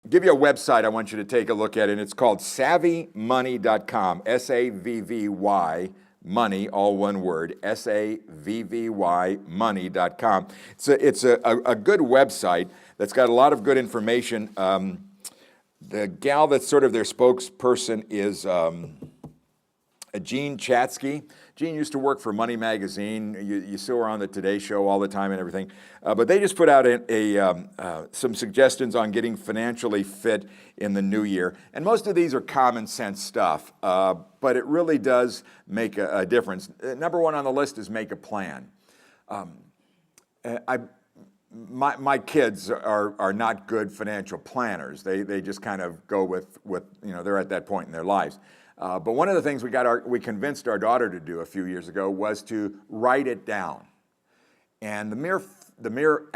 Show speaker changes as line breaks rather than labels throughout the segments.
give you a website I want you to take a look at, and it's called savvymoney.com, S-A-V-V-Y, money, all one word, S-A-V-V-Y, money.com. It's a good website that's got a lot of good information. The gal that's sort of their spokesperson is Jean Chatzky. Jean used to work for Money Magazine. You saw her on the Today Show all the time and everything. But they just put out some suggestions on getting financially fit in the new year. And most of these are common sense stuff, but it really does make a difference. Number one on the list is make a plan. My kids are not good financial planners. They just kind of go with they're at that point in their lives. But one of the things we convinced our daughter to do a few years ago was to write it down. And the mere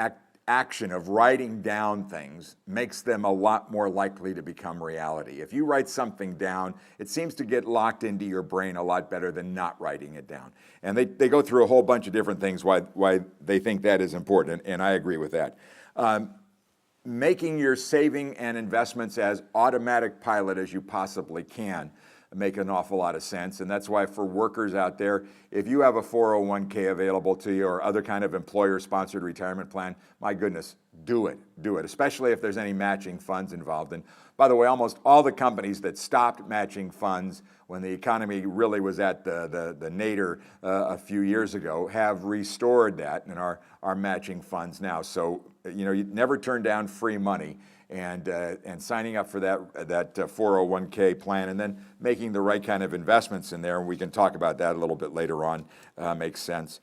action of writing down things makes them a lot more likely to become reality. If you write something down, it seems to get locked into your brain a lot better than not writing it down. And they go through a whole bunch of different things why they think that is important, and I agree with that. Making your saving and investments as automatic pilot as you possibly can make an awful lot of sense. And that's why for workers out there, if you have a 401k available to you or other kind of employer-sponsored retirement plan, my goodness, do it, especially if there's any matching funds involved. And by the way, almost all the companies that stopped matching funds when the economy really was at the nadir a few years ago have restored that and are matching funds now. So, you never turn down free money. And signing up for that 401k plan and then making the right kind of investments in there, and we can talk about that a little bit later on, makes sense.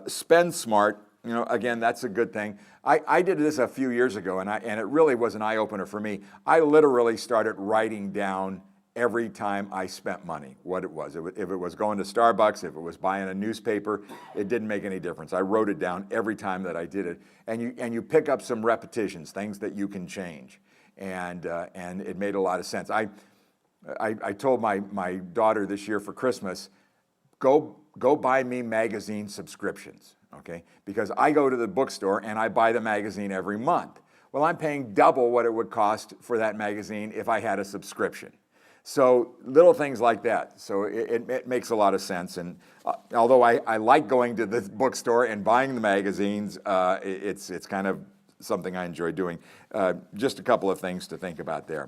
Spend smart, again, that's a good thing. I did this a few years ago, and it really was an eye-opener for me. I literally started writing down every time I spent money, what it was. If it was going to Starbucks, if it was buying a newspaper, it didn't make any difference. I wrote it down every time that I did it. And you pick up some repetitions, things that you can change. And it made a lot of sense. I told my daughter this year for Christmas, go buy me magazine subscriptions, okay? Because I go to the bookstore and I buy the magazine every month. Well, I'm paying double what it would cost for that magazine if I had a subscription. So little things like that. So it makes a lot of sense. And although I like going to the bookstore and buying the magazines, it's kind of something I enjoy doing. Just a couple of things to think about there.